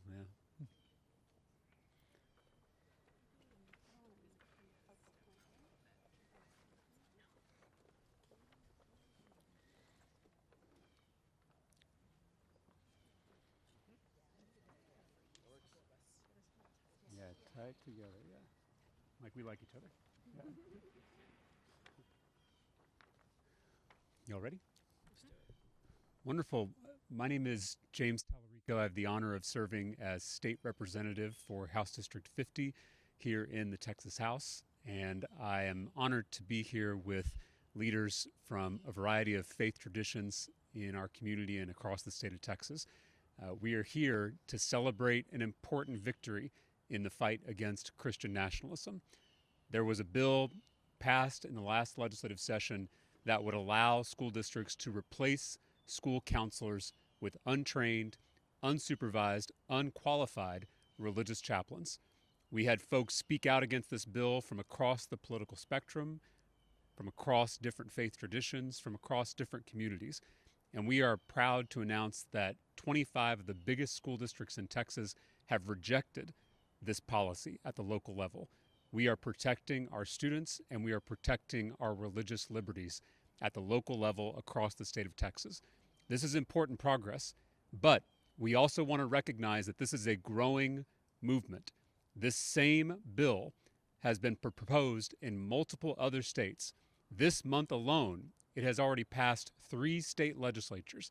well, yeah. Yeah, tight together, yeah. Like we like each other. Yeah. Y'all ready? Wonderful. My name is James Talarico. I have the honor of serving as state representative for House District 50 here in the Texas House. And I am honored to be here with leaders from a variety of faith traditions in our community and across the state of Texas. We are here to celebrate an important victory in the fight against Christian nationalism. There was a bill passed in the last legislative session that would allow school districts to replace school counselors with untrained, unsupervised, unqualified religious chaplains. We had folks speak out against this bill from across the political spectrum, from across different faith traditions, from across different communities. And we are proud to announce that 25 of the biggest school districts in Texas have rejected this policy at the local level. We are protecting our students and we are protecting our religious liberties at the local level across the state of Texas. This is important progress, but we also want to recognize that this is a growing movement. This same bill has been proposed in multiple other states. This month alone, it has already passed 3 state legislatures,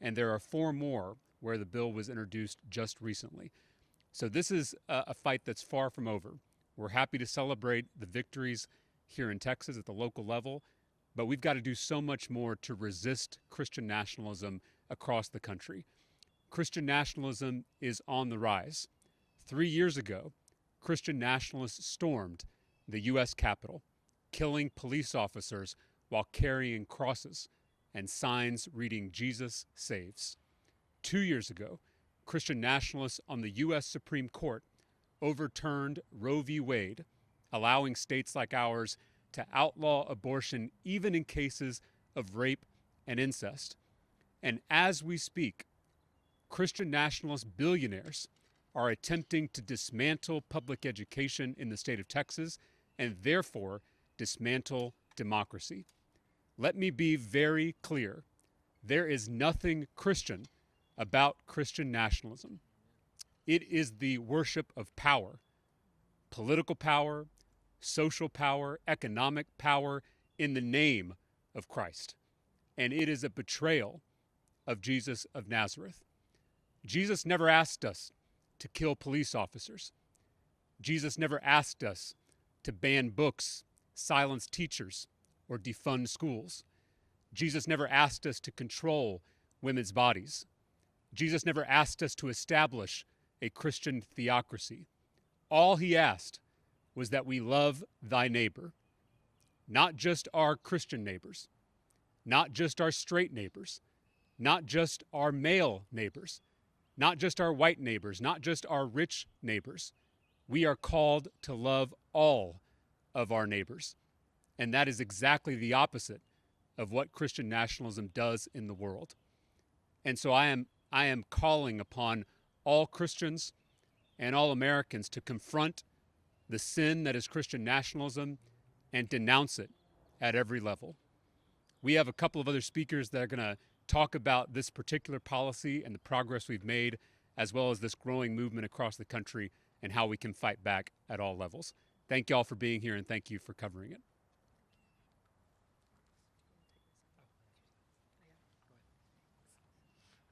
and there are 4 more where the bill was introduced just recently. So this is a fight that's far from over. We're happy to celebrate the victories here in Texas at the local level, but we've got to do so much more to resist Christian nationalism across the country. Christian nationalism is on the rise. 3 years ago, Christian nationalists stormed the U.S. Capitol, killing police officers while carrying crosses and signs reading "Jesus saves." 2 years ago, Christian nationalists on the U.S. Supreme Court overturned Roe v. Wade, allowing states like ours to outlaw abortion even in cases of rape and incest. And as we speak, Christian nationalist billionaires are attempting to dismantle public education in the state of Texas and therefore dismantle democracy. Let me be very clear. There is nothing Christian about Christian nationalism. It is the worship of power, political power, social power, economic power in the name of Christ. And it is a betrayal of Jesus of Nazareth. Jesus never asked us to kill police officers. Jesus never asked us to ban books, silence teachers, or defund schools. Jesus never asked us to control women's bodies. Jesus never asked us to establish a Christian theocracy. All he asked was that we love thy neighbor, not just our Christian neighbors, not just our straight neighbors, not just our male neighbors, not just our white neighbors, not just our rich neighbors. We are called to love all of our neighbors. And that is exactly the opposite of what Christian nationalism does in the world. And so I am calling upon all Christians and all Americans to confront the sin that is Christian nationalism and denounce it at every level. We have a couple of other speakers that are going to talk about this particular policy and the progress we've made, as well as this growing movement across the country and how we can fight back at all levels. Thank you all for being here and thank you for covering it.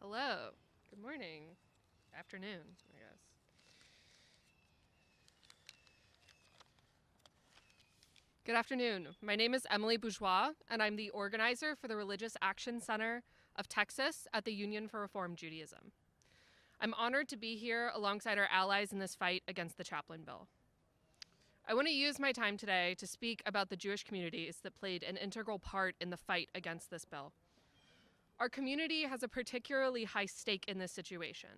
Hello. Good morning. Afternoon, I guess. Good afternoon. My name is Emily Bourgeois, and I'm the organizer for the Religious Action Center of Texas at the Union for Reform Judaism. I'm honored to be here alongside our allies in this fight against the chaplain bill. I want to use my time today to speak about the Jewish communities that played an integral part in the fight against this bill. Our community has a particularly high stake in this situation.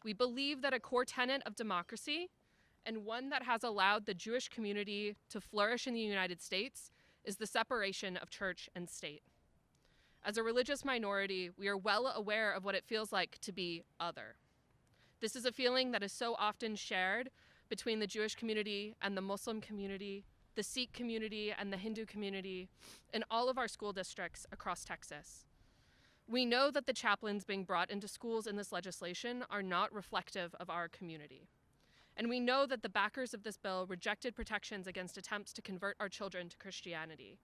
We believe that a core tenet of democracy, and one that has allowed the Jewish community to flourish in the United States, is the separation of church and state. As a religious minority, we are well aware of what it feels like to be other, This is a feeling that is so often shared between the Jewish community and the Muslim community, the Sikh community and the Hindu community, in all of our school districts across Texas. We know that the chaplains being brought into schools in this legislation are not reflective of our community. And we know that the backers of this bill rejected protections against attempts to convert our children to Christianity.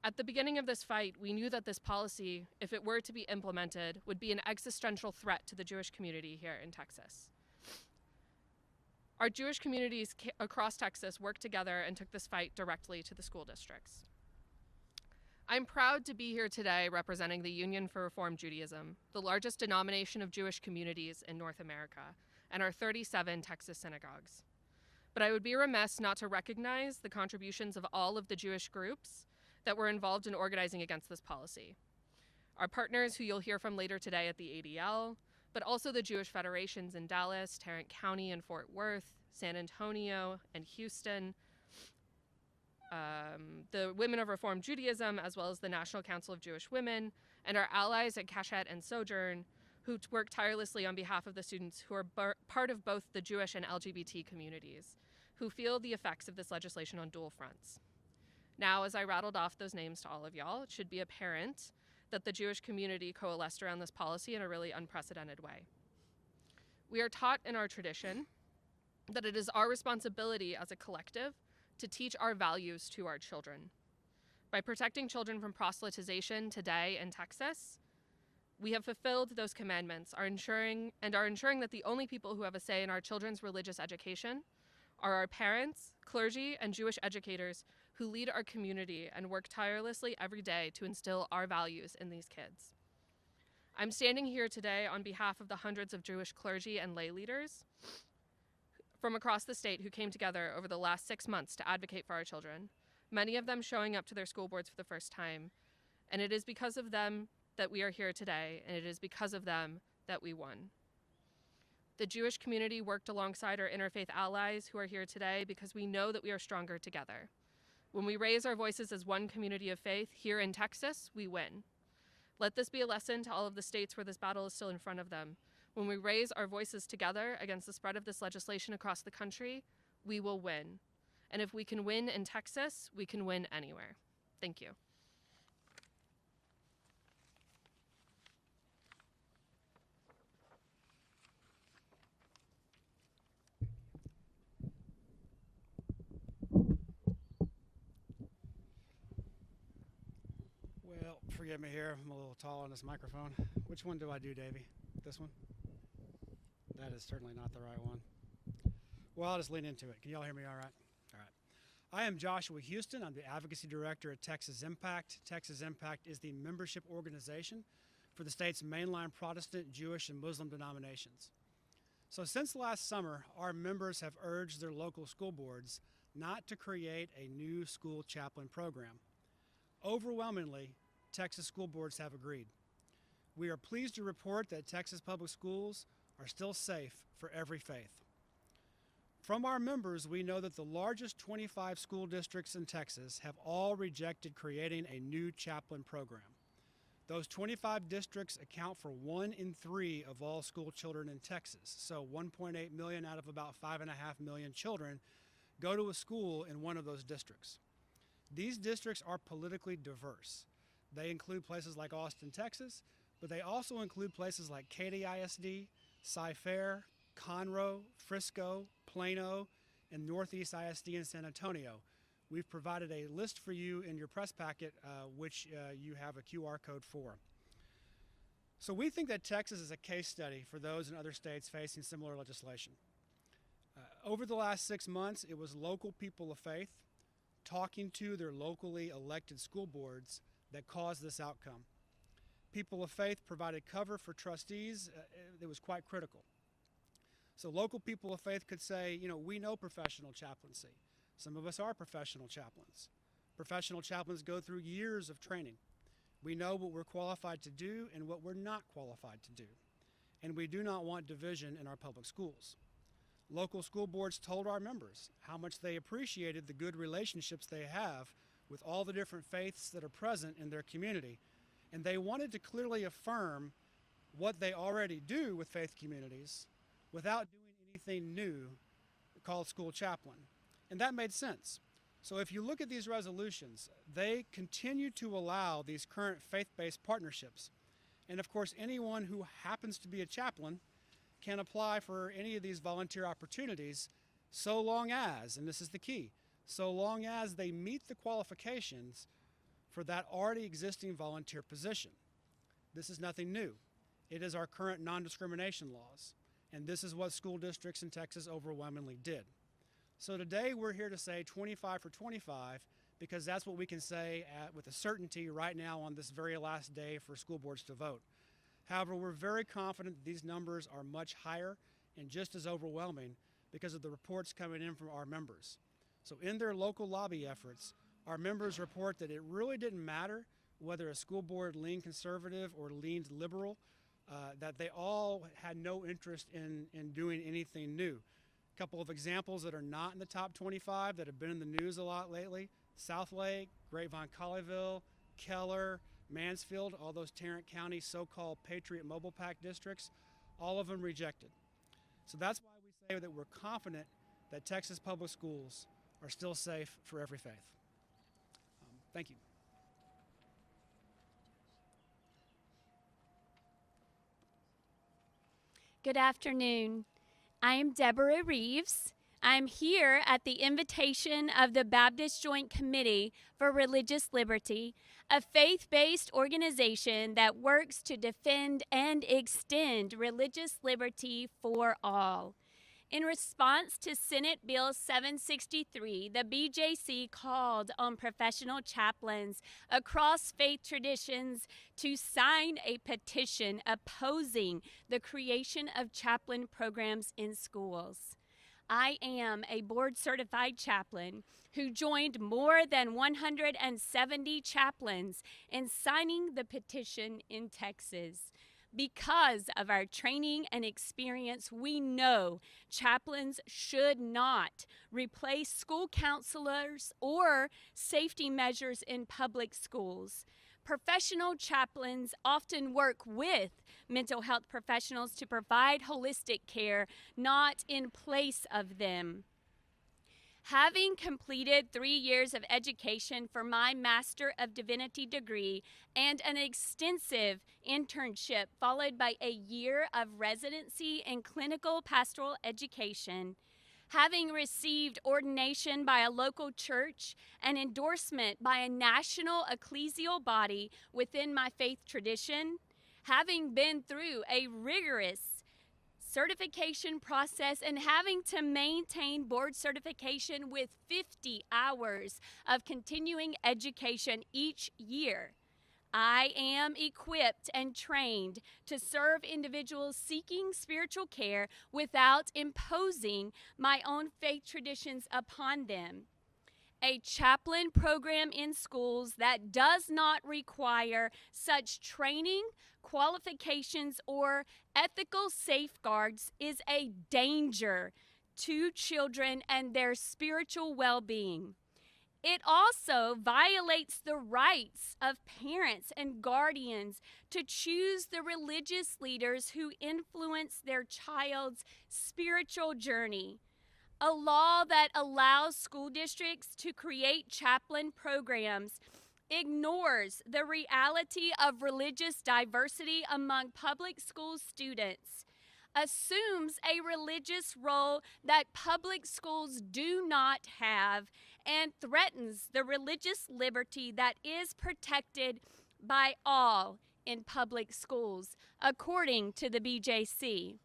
At the beginning of this fight, we knew that this policy, if it were to be implemented, would be an existential threat to the Jewish community here in Texas. Our Jewish communities across Texas worked together and took this fight directly to the school districts. I'm proud to be here today representing the Union for Reform Judaism, the largest denomination of Jewish communities in North America, and our 37 Texas synagogues. But I would be remiss not to recognize the contributions of all of the Jewish groups that were involved in organizing against this policy. Our partners, who you'll hear from later today at the ADL, but also the Jewish federations in Dallas, Tarrant County and Fort Worth, San Antonio and Houston, the Women of Reform Judaism, as well as the National Council of Jewish Women, and our allies at Kashet and Sojourn, who work tirelessly on behalf of the students who are part of both the Jewish and LGBT communities, who feel the effects of this legislation on dual fronts. Now, as I rattled off those names to all of y'all, it should be apparent that the Jewish community coalesced around this policy in a really unprecedented way. We are taught in our tradition that it is our responsibility as a collective to teach our values to our children. By protecting children from proselytization today in Texas, we have fulfilled those commandments, are ensuring that the only people who have a say in our children's religious education are our parents, clergy, and Jewish educators who lead our community and work tirelessly every day to instill our values in these kids. I'm standing here today on behalf of the hundreds of Jewish clergy and lay leaders from across the state who came together over the last 6 months to advocate for our children, many of them showing up to their school boards for the first time. And it is because of them that we are here today, and it is because of them that we won. The Jewish community worked alongside our Interfaith Allies who are here today because we know that we are stronger together. When we raise our voices as one community of faith here in Texas, we win. Let this be a lesson to all of the states where this battle is still in front of them. When we raise our voices together against the spread of this legislation across the country, we will win. And if we can win in Texas, we can win anywhere. Thank you. Well, forgive me here. I'm a little tall on this microphone. Which one do I do, Davey? This one? That is certainly not the right one. Well, I'll just lean into it. Can y'all hear me all right? All right. I am Joshua Houston. I'm the Advocacy Director at Texas Impact. Texas Impact is the membership organization for the state's mainline Protestant, Jewish, and Muslim denominations. So since last summer, our members have urged their local school boards not to create a new school chaplain program. Overwhelmingly, Texas school boards have agreed. We are pleased to report that Texas public schools are still safe for every faith. From our members, we know that the largest 25 school districts in Texas have all rejected creating a new chaplain program. Those 25 districts account for 1 in 3 of all school children in Texas. So 1.8 million out of about 5.5 million children go to a school in one of those districts. These districts are politically diverse. They include places like Austin, Texas, but they also include places like Katy ISD, Cy-Fair, Conroe, Frisco, Plano, and Northeast ISD in San Antonio. We've provided a list for you in your press packet, which you have a QR code for. So we think that Texas is a case study for those in other states facing similar legislation. Over the last 6 months, it was local people of faith talking to their locally elected school boards that caused this outcome. People of faith provided cover for trustees that was quite critical. So local people of faith could say, you know, we know professional chaplaincy. Some of us are professional chaplains. Professional chaplains go through years of training. We know what we're qualified to do and what we're not qualified to do. And we do not want division in our public schools. Local school boards told our members how much they appreciated the good relationships they have with all the different faiths that are present in their community. And they wanted to clearly affirm what they already do with faith communities, without doing anything new called school chaplain. And that made sense. So if you look at these resolutions, they continue to allow these current faith-based partnerships. And of course, anyone who happens to be a chaplain can apply for any of these volunteer opportunities so long as, and this is the key, so long as they meet the qualifications for that already existing volunteer position. This is nothing new. It is our current non-discrimination laws, and this is what school districts in Texas overwhelmingly did. So today we're here to say 25 for 25 because that's what we can say with a certainty right now on this very last day for school boards to vote. However, we're very confident that these numbers are much higher and just as overwhelming because of the reports coming in from our members. So in their local lobby efforts, our members report that it really didn't matter whether a school board leaned conservative or leaned liberal, that they all had no interest in doing anything new. A couple of examples that are not in the top 25 that have been in the news a lot lately: Southlake, Grapevine-Colleyville, Keller, Mansfield, all those Tarrant County so-called Patriot Mobile Pack districts, all of them rejected. So that's why we say that we're confident that Texas public schools are still safe for every faith. Thank you. Good afternoon. I am Deborah Reeves. I'm here at the invitation of the Baptist Joint Committee for Religious Liberty, a faith-based organization that works to defend and extend religious liberty for all. In response to Senate Bill 763, the BJC called on professional chaplains across faith traditions to sign a petition opposing the creation of chaplain programs in schools. I am a board-certified chaplain who joined more than 170 chaplains in signing the petition in Texas. Because of our training and experience, we know chaplains should not replace school counselors or safety measures in public schools. Professional chaplains often work with mental health professionals to provide holistic care, not in place of them. Having completed 3 years of education for my Master of Divinity degree and an extensive internship followed by a year of residency in clinical pastoral education, having received ordination by a local church and endorsement by a national ecclesial body within my faith tradition, having been through a rigorous certification process and having to maintain board certification with 50 hours of continuing education each year, I am equipped and trained to serve individuals seeking spiritual care without imposing my own faith traditions upon them. A chaplain program in schools that does not require such training, qualifications, or ethical safeguards is a danger to children and their spiritual well-being. It also violates the rights of parents and guardians to choose the religious leaders who influence their child's spiritual journey. A law that allows school districts to create chaplain programs ignores the reality of religious diversity among public school students, assumes a religious role that public schools do not have, and threatens the religious liberty that is protected by all in public schools, according to the BJC.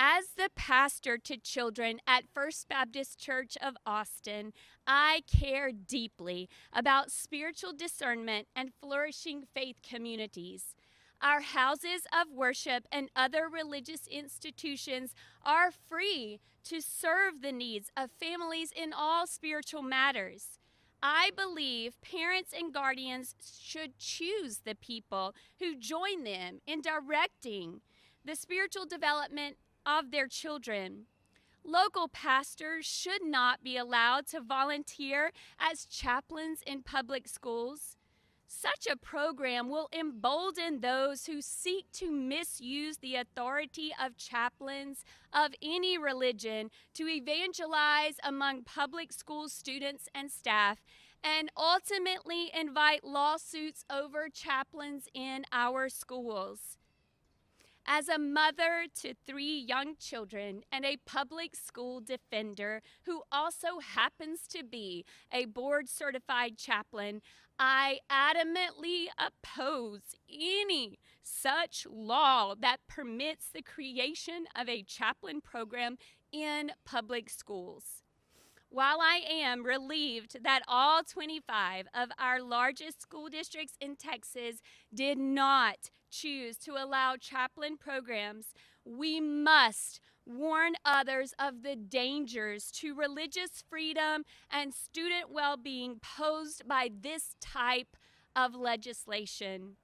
As the pastor to children at First Baptist Church of Austin, I care deeply about spiritual discernment and flourishing faith communities. Our houses of worship and other religious institutions are free to serve the needs of families in all spiritual matters. I believe parents and guardians should choose the people who join them in directing the spiritual development of their children. Local pastors should not be allowed to volunteer as chaplains in public schools. Such a program will embolden those who seek to misuse the authority of chaplains of any religion to evangelize among public school students and staff, and ultimately invite lawsuits over chaplains in our schools. As a mother to 3 young children and a public school defender who also happens to be a board-certified chaplain, I adamantly oppose any such law that permits the creation of a chaplain program in public schools. While I am relieved that all 25 of our largest school districts in Texas did not choose to allow chaplain programs, we must warn others of the dangers to religious freedom and student well-being posed by this type of legislation.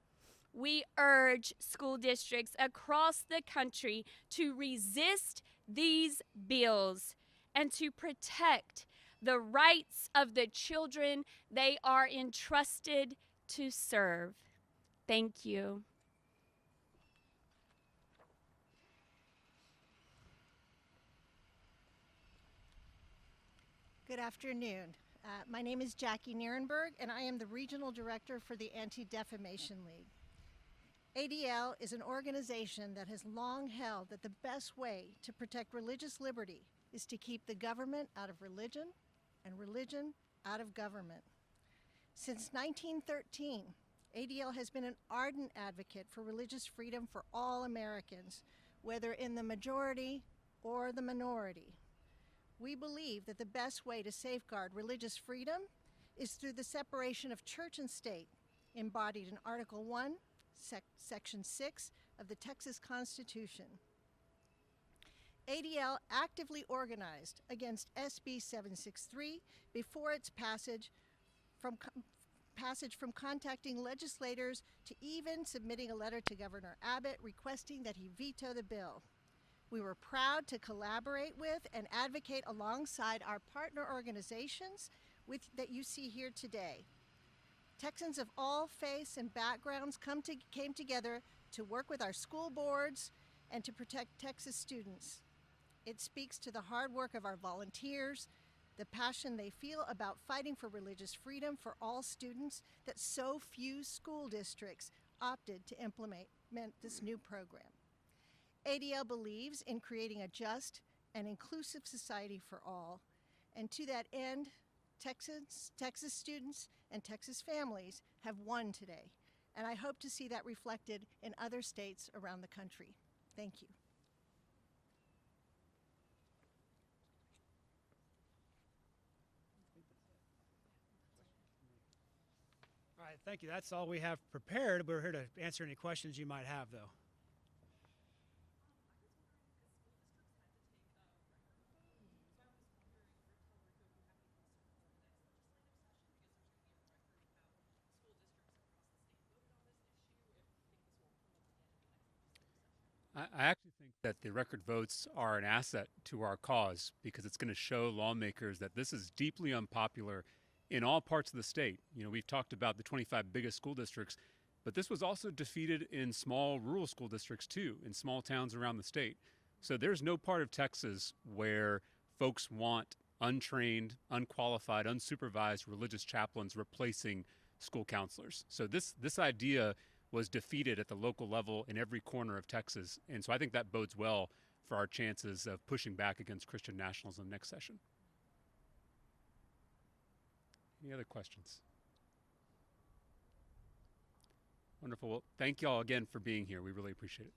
We urge school districts across the country to resist these bills and to protect the rights of the children they are entrusted to serve. Thank you. Good afternoon. My name is Jackie Nierenberg, and I am the Regional Director for the Anti-Defamation League. ADL is an organization that has long held that the best way to protect religious liberty is to keep the government out of religion and religion out of government. Since 1913, ADL has been an ardent advocate for religious freedom for all Americans, whether in the majority or the minority. We believe that the best way to safeguard religious freedom is through the separation of church and state, embodied in Article 1, Section 6 of the Texas Constitution. ADL actively organized against SB 763 before its passage from contacting legislators to even submitting a letter to Governor Abbott requesting that he veto the bill. We were proud to collaborate with and advocate alongside our partner organizations that you see here today. Texans of all faiths and backgrounds came together to work with our school boards and to protect Texas students. It speaks to the hard work of our volunteers, the passion they feel about fighting for religious freedom for all students, that so few school districts opted to implement this new program. ADL believes in creating a just and inclusive society for all, and to that end, Texas students and Texas families have won today, and I hope to see that reflected in other states around the country. Thank you. All right, thank you. That's all we have prepared. We're here to answer any questions you might have, though. I actually think that the record votes are an asset to our cause because it's going to show lawmakers that this is deeply unpopular in all parts of the state. You know, we've talked about the 25 biggest school districts, but this was also defeated in small rural school districts too, in small towns around the state. So there's no part of Texas where folks want untrained, unqualified, unsupervised religious chaplains replacing school counselors. So this idea was defeated at the local level in every corner of Texas. And so I think that bodes well for our chances of pushing back against Christian nationalism next session. Any other questions? Wonderful. Well, thank you all again for being here. We really appreciate it.